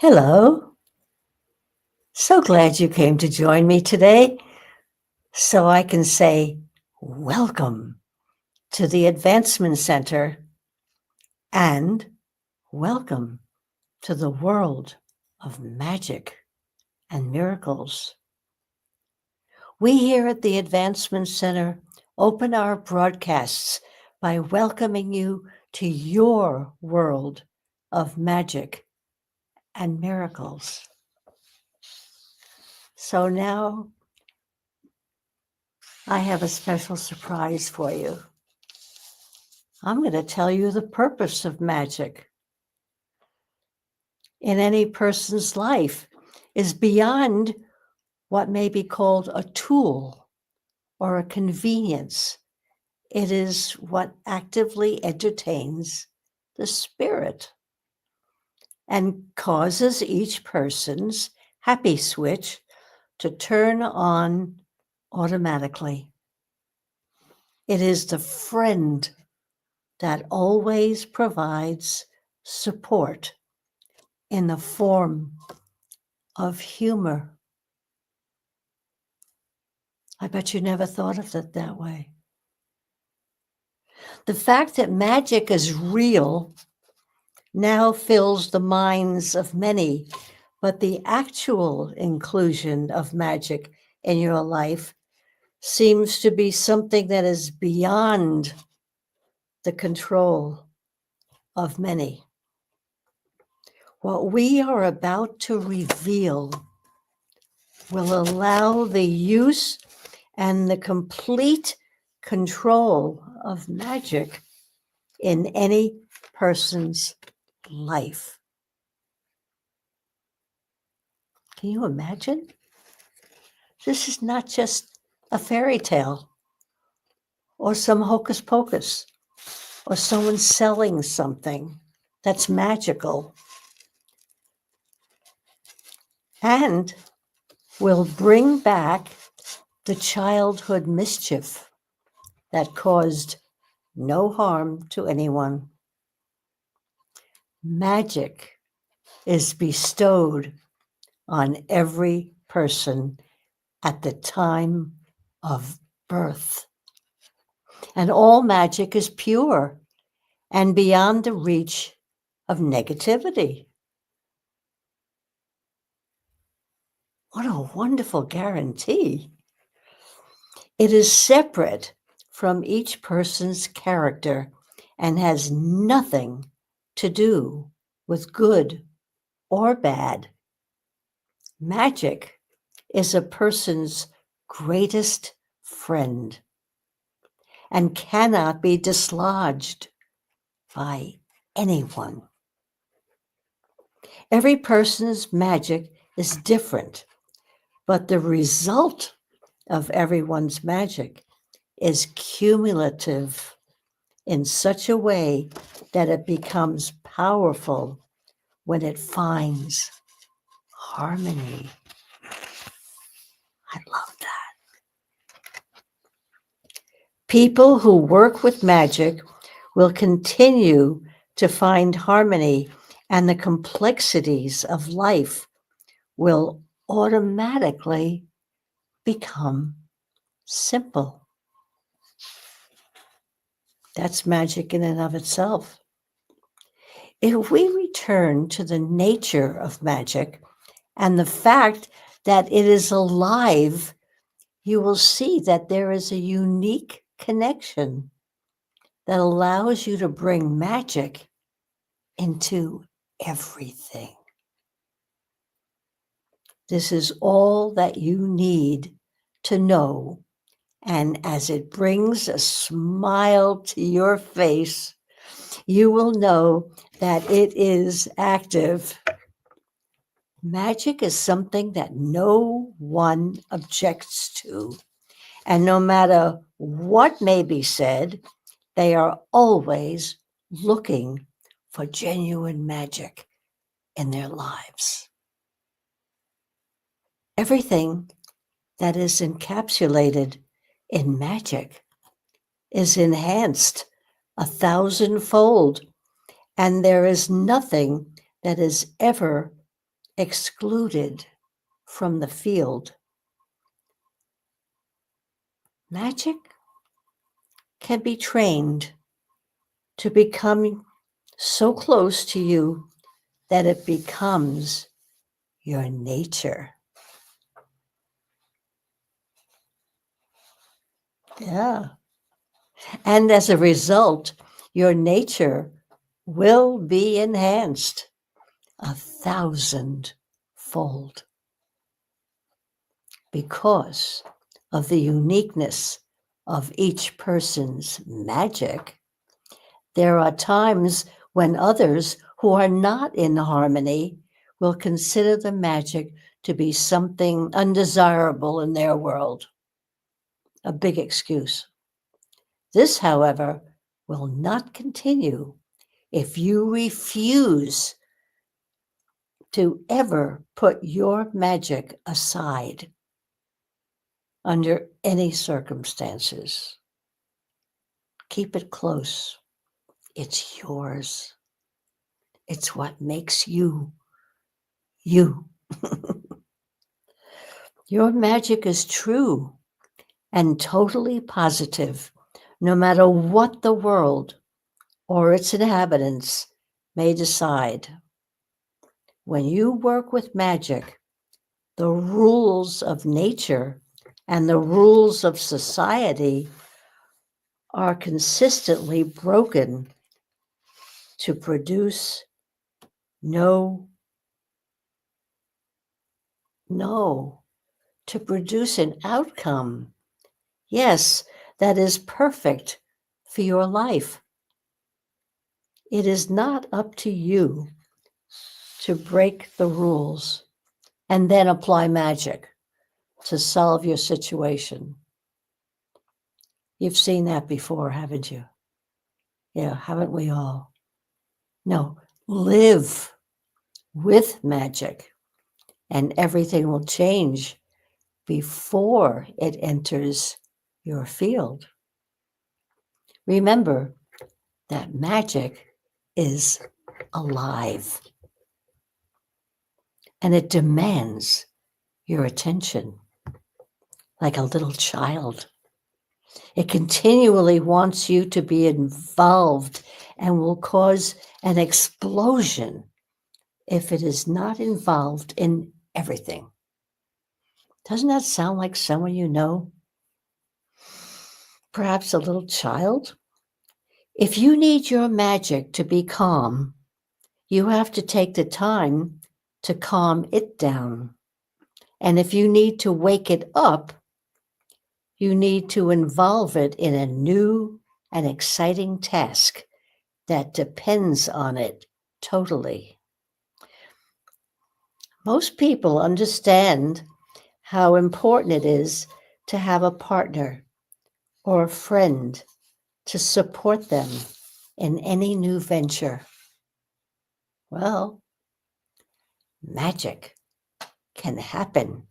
Hello. So glad you came to join me today so I can say welcome to the Advancement Center and welcome to the world of magic and miracles. We here at the Advancement Center open our broadcasts by welcoming you to your world of magic and miracles. So now I have a special surprise for you. I'm going to tell you the purpose of magic in any person's life is beyond what may be called a tool or a convenience. It is what actively entertains the spirit and causes each person's happy switch to turn on automatically. It is the friend that always provides support in the form of humor. I bet you never thought of it that way. The fact that magic is real now fills the minds of many, but the actual inclusion of magic in your life seems to be something that is beyond the control of many. What we are about to reveal will allow the use and the complete control of magic in any person's life. Can you imagine? This is not just a fairy tale or some hocus pocus or someone selling something that's magical and will bring back the childhood mischief that caused no harm to anyone. Magic is bestowed on every person at the time of birth. And all magic is pure and beyond the reach of negativity. What a wonderful guarantee. It is separate from each person's character and has nothing to do with good or bad. Magic is a person's greatest friend and cannot be dislodged by anyone. Every person's magic is different, but the result of everyone's magic is cumulative in such a way that it becomes powerful when it finds harmony. I love that. People who work with magic will continue to find harmony, and the complexities of life will automatically become simple. That's magic in and of itself. If we return to the nature of magic and the fact that it is alive, you will see that there is a unique connection that allows you to bring magic into everything. This is all that you need to know. And as it brings a smile to your face, you will know that it is active. Magic is something that no one objects to. And no matter what may be said, they are always looking for genuine magic in their lives. Everything that is encapsulated in magic is enhanced 1,000-fold, and there is nothing that is ever excluded from the field. Magic can be trained to become so close to you that it becomes your nature. Yeah. And as a result, your nature will be enhanced 1,000-fold because of the uniqueness of each person's magic. There are times when others who are not in harmony will consider the magic to be something undesirable in their world, a big excuse. This, however, will not continue if you refuse to ever put your magic aside under any circumstances. Keep it close. It's yours. It's what makes you, you. Your magic is true and totally positive, no matter what the world or its inhabitants may decide. When you work with magic, the rules of nature and the rules of society are consistently broken to produce to produce an outcome, yes, that is perfect for your life. It is not up to you to break the rules and then apply magic to solve your situation. You've seen that before, haven't you? Yeah, haven't we all? No, live with magic and everything will change before it enters your field. Remember that magic is alive and it demands your attention like a little child. It continually wants you to be involved and will cause an explosion if it is not involved in everything. Doesn't that sound like someone you know? Perhaps a little child? If you need your magic to be calm, you have to take the time to calm it down. And if you need to wake it up, you need to involve it in a new and exciting task that depends on it totally. Most people understand how important it is to have a partner or a friend to support them in any new venture. Well, magic can happen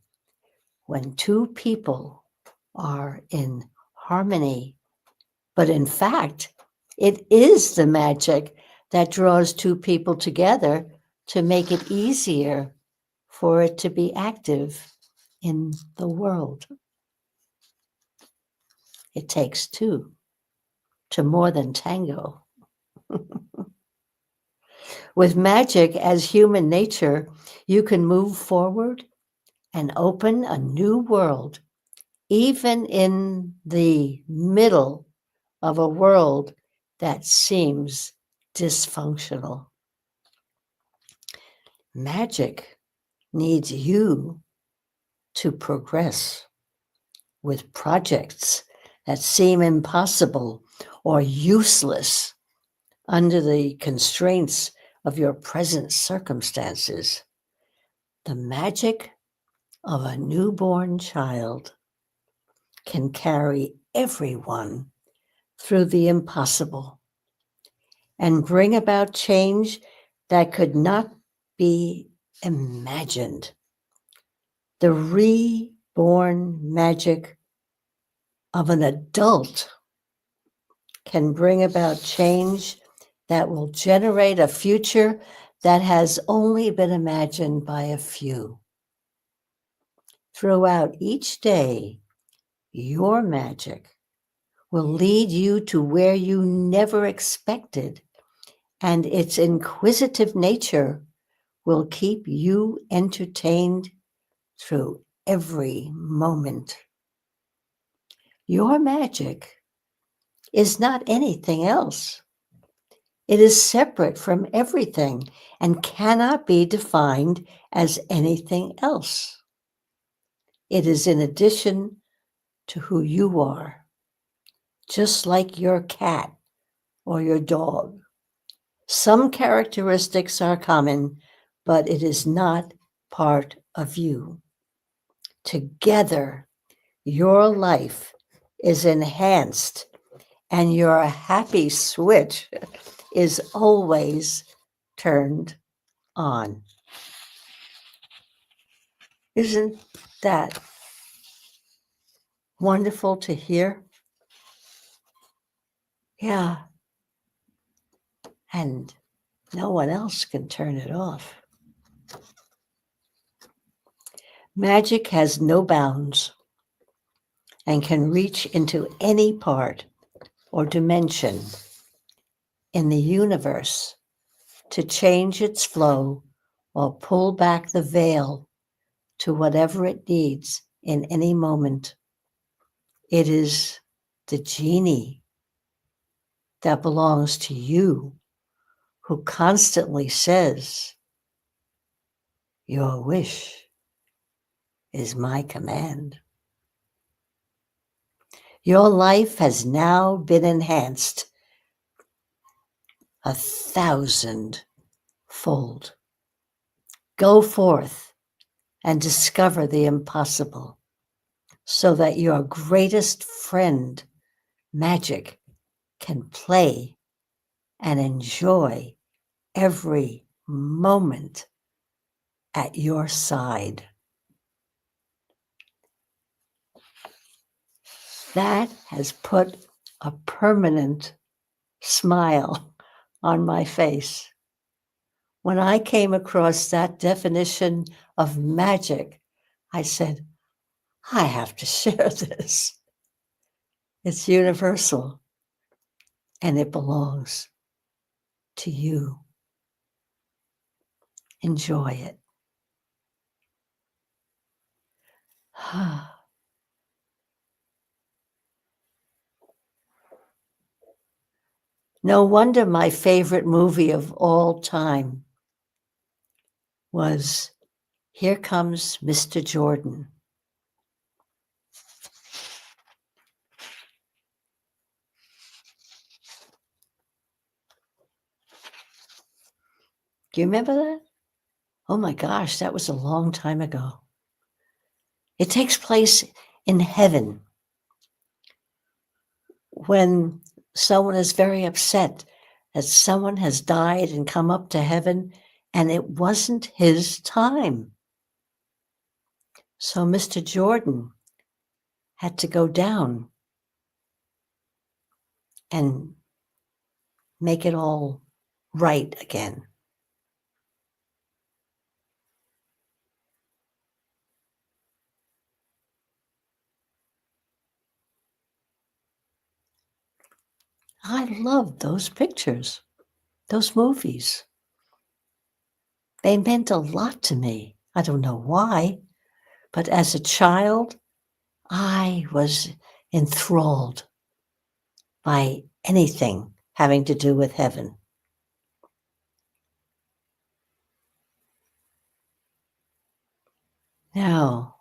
when two people are in harmony. But in fact, it is the magic that draws two people together to make it easier for it to be active in the world. It takes two to more than tango. With magic as human nature, you can move forward and open a new world, even in the middle of a world that seems dysfunctional. Magic needs you to progress with projects that seem impossible or useless under the constraints of your present circumstances. The magic of a newborn child can carry everyone through the impossible and bring about change that could not be imagined. The reborn magic of an adult can bring about change that will generate a future that has only been imagined by a few. Throughout each day, your magic will lead you to where you never expected, and its inquisitive nature will keep you entertained through every moment. Your magic is not anything else. It is separate from everything and cannot be defined as anything else. It is in addition to who you are, just like your cat or your dog. Some characteristics are common, but it is not part of you. Together, your life is enhanced and your happy switch is always turned on. Isn't that wonderful to hear? Yeah. And no one else can turn it off. Magic has no bounds and can reach into any part or dimension in the universe to change its flow or pull back the veil to whatever it needs in any moment. It is the genie that belongs to you who constantly says, "Your wish is my command." Your life has now been enhanced 1,000-fold. Go forth and discover the impossible so that your greatest friend, magic, can play and enjoy every moment at your side. That has put a permanent smile on my face. When I came across that definition of magic, I said, I have to share this. It's universal and it belongs to you. Enjoy it. No wonder my favorite movie of all time was Here Comes Mr. Jordan. Do you remember that? Oh my gosh, that was a long time ago. It takes place in heaven when someone is very upset that someone has died and come up to heaven and it wasn't his time. So Mr. Jordan had to go down and make it all right again. I loved those pictures, those movies. They meant a lot to me. I don't know why, but as a child, I was enthralled by anything having to do with heaven. Now,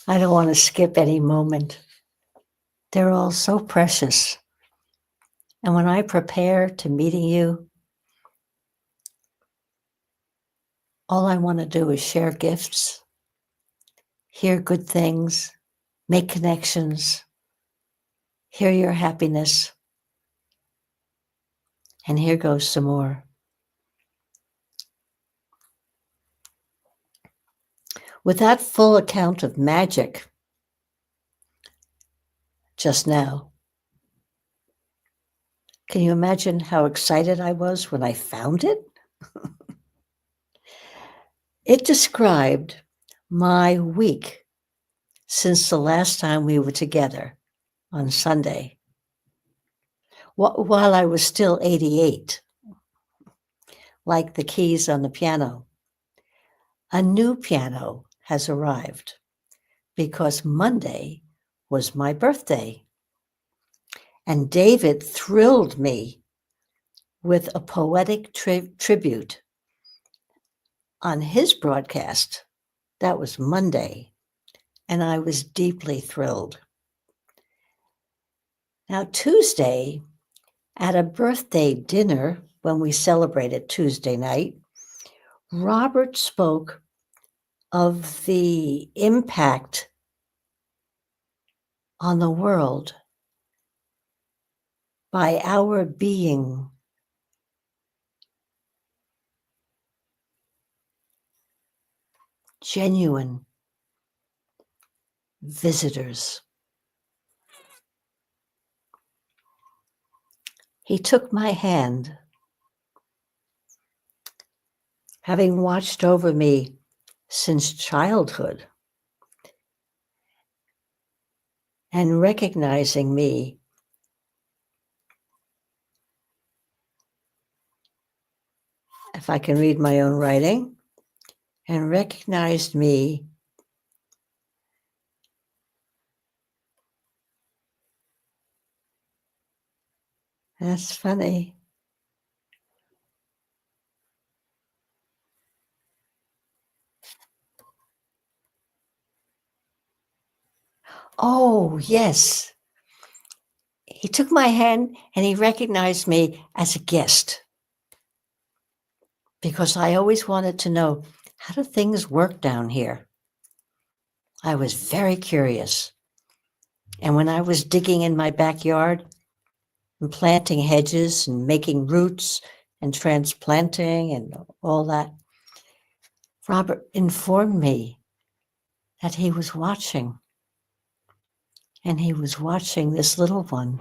I don't want to skip any moment. They're all so precious. And when I prepare to meeting you, all I want to do is share gifts, hear good things, make connections, hear your happiness. And here goes some more. With that full account of magic just now, can you imagine how excited I was when I found it? It described my week since the last time we were together on Sunday, while I was still 88, like the keys on the piano. A new piano has arrived because Monday was my birthday. And David thrilled me with a poetic tribute on his broadcast. That was Monday, and I was deeply thrilled. Now, Tuesday, at a birthday dinner when we celebrated Tuesday night, Robert spoke of the impact on the world by our being genuine visitors. He took my hand, having watched over me since childhood, and recognizing me if I can read my own writing, and recognized me that's funny. Oh, yes. He took my hand and he recognized me as a guest because I always wanted to know, how do things work down here? I was very curious. And when I was digging in my backyard and planting hedges and making roots and transplanting and all that, Robert informed me that he was watching. And he was watching this little one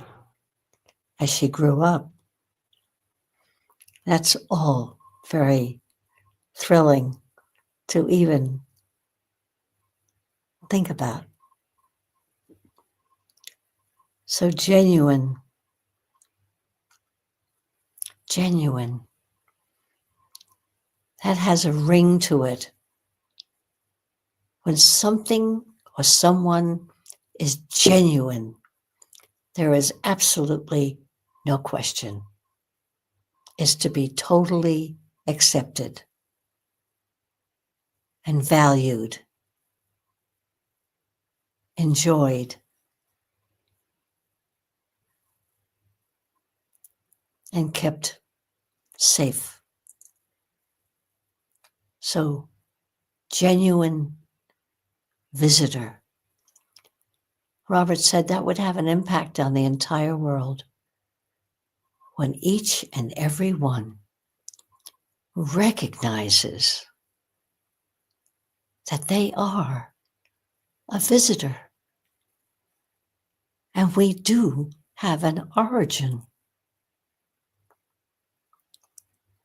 as she grew up. That's all very thrilling to even think about. So genuine. That has a ring to it. When something or someone is genuine, there is absolutely no question. It's to be totally accepted and valued, enjoyed, and kept safe. So, genuine visitor. Robert said that would have an impact on the entire world when each and every one recognizes that they are a visitor. And we do have an origin.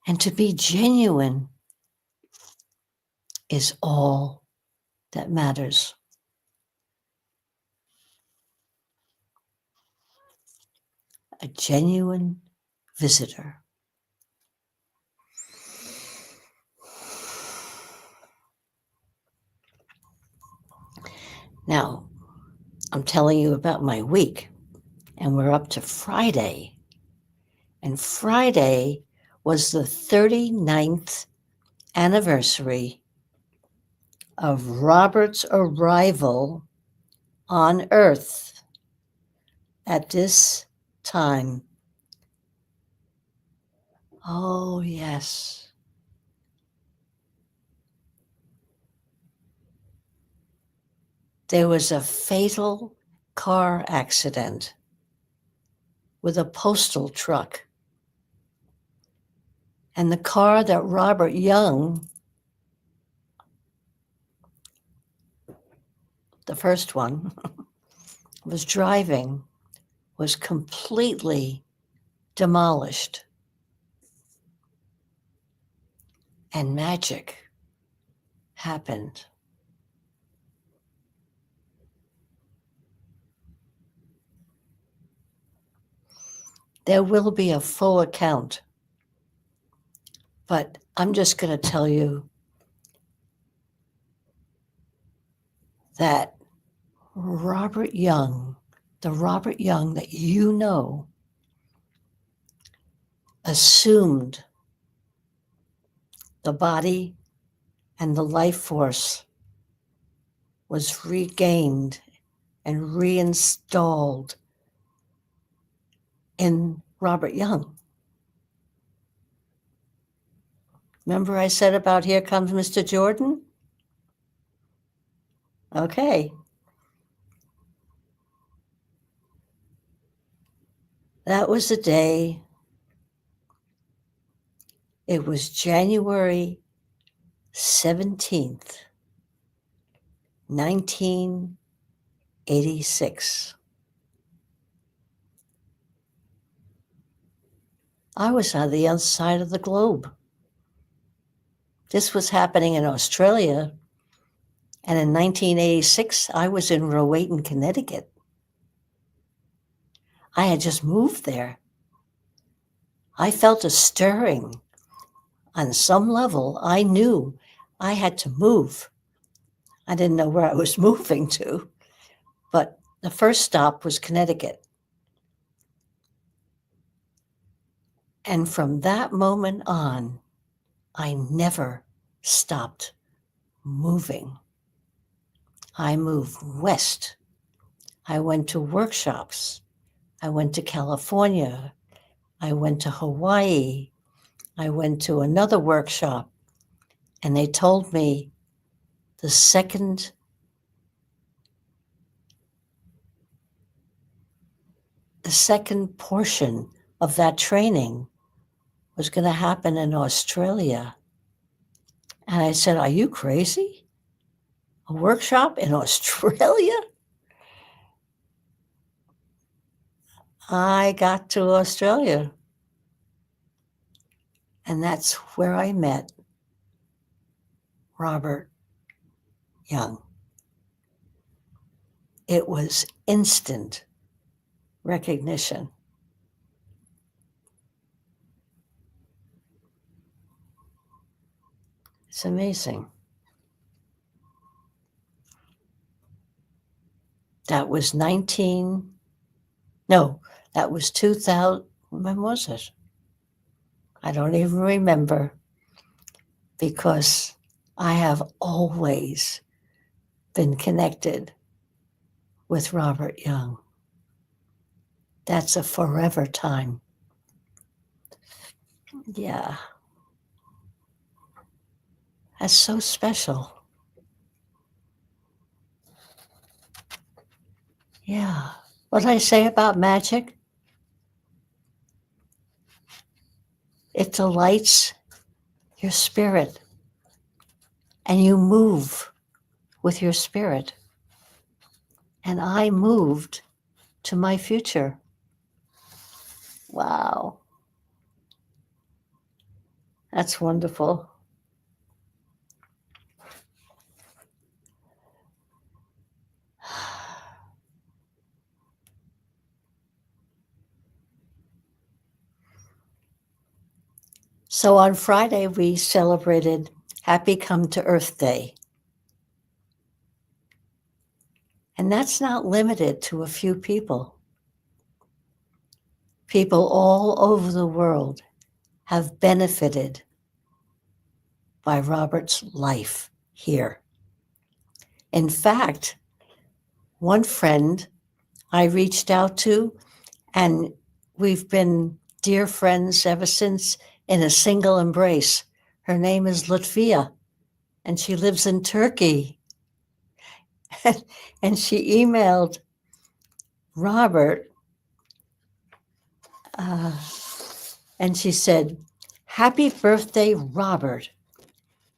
And to be genuine is all that matters. A genuine visitor. Now, I'm telling you about my week, and we're up to Friday. And Friday was the 39th anniversary of Robert's arrival on Earth at this time. Oh, yes. there was a fatal car accident with a postal truck. And the car that Robert Young, the first one, was driving was completely demolished. And magic happened. There will be a full account, but I'm just going to tell you that Robert Young, the Robert Young that you know, assumed the body and the life force was regained and reinstalled in Robert Young. Remember I said about Here Comes Mr. Jordan? Okay. That was the day. It was January 17th, 1986. I was on the other side of the globe. This was happening in Australia. And in 1986, I was in Rowayton, Connecticut. I had just moved there. I felt a stirring. On some level, I knew I had to move. I didn't know where I was moving to, but the first stop was Connecticut. And from that moment on, I never stopped moving. I moved west. I went to workshops. I went to California. I went to Hawaii. I went to another workshop, and they told me the second portion of that training was going to happen in Australia. And I said, are you crazy? A workshop in Australia? I got to Australia. And that's where I met Robert Young. It was instant recognition. It's amazing. That was 2000. When was it? I don't even remember, because I have always been connected with Robert Young. That's a forever time. Yeah. That's so special. Yeah. What did I say about magic? It delights your spirit, and you move with your spirit. And I moved to my future. Wow. That's wonderful. So on Friday, we celebrated Happy Come to Earth Day. And that's not limited to a few people. People all over the world have benefited by Robert's life here. In fact, one friend I reached out to, and we've been dear friends ever since, in a single embrace. Her name is Latvia, and she lives in Turkey. And she emailed Robert, uh, and she said, "Happy birthday, Robert.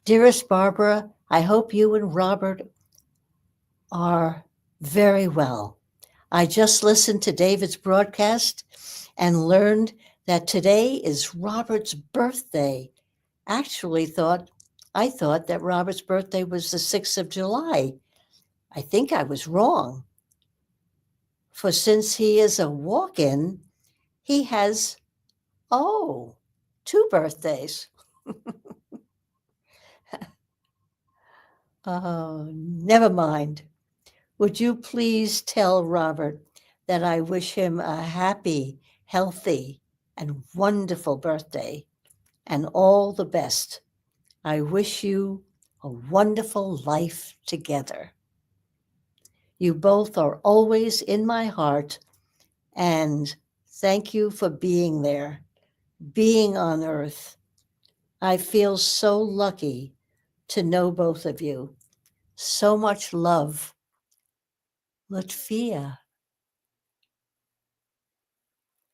Dearest Barbara, I hope you and Robert are very well. I just listened to David's broadcast and learned that today is Robert's birthday. Actually I thought that Robert's birthday was the 6th of July. I think I was wrong. For since he is a walk-in, he has, oh, 2 birthdays. Oh, never mind. Would you please tell Robert that I wish him a happy, healthy, and wonderful birthday and all the best. I wish you a wonderful life together. You both are always in my heart, and thank you for being there, being on earth. I feel so lucky to know both of you. So much love, Latvia."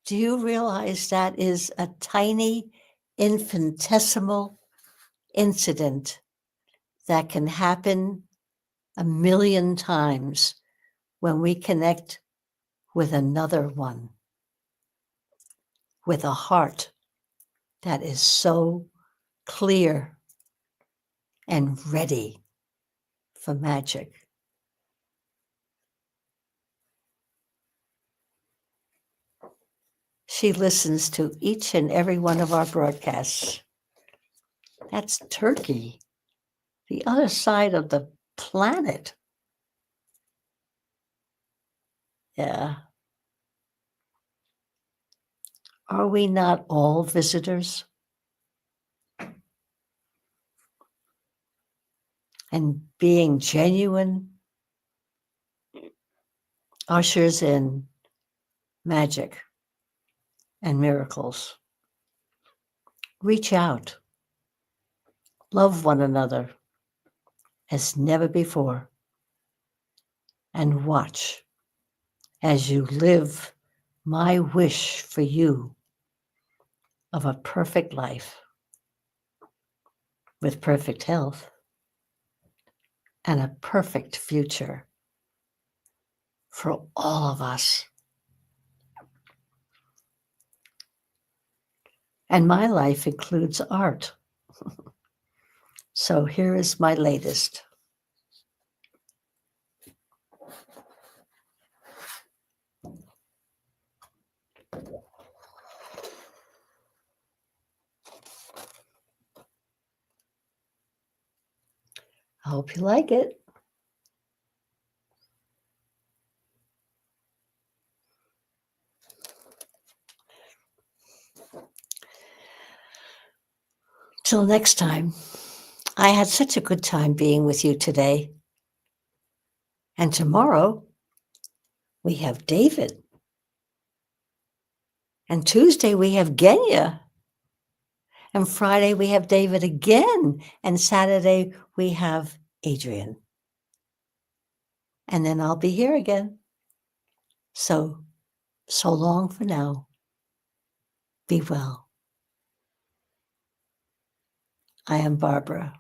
Do you realize that is a tiny, infinitesimal incident that can happen a million times when we connect with another one, with a heart that is so clear and ready for magic? She listens to each and every one of our broadcasts. That's Turkey, the other side of the planet. Yeah. Are we not all visitors? And being genuine ushers in magic and miracles. Reach out, love one another as never before, and watch as you live my wish for you of a perfect life with perfect health and a perfect future for all of us. And my life includes art. So here is my latest. I hope you like it. Till next time, I had such a good time being with you today. And tomorrow, we have David. And Tuesday, we have Genya. And Friday, we have David again. And Saturday, we have Adrian. And then I'll be here again. So long for now. Be well. I am Barbara.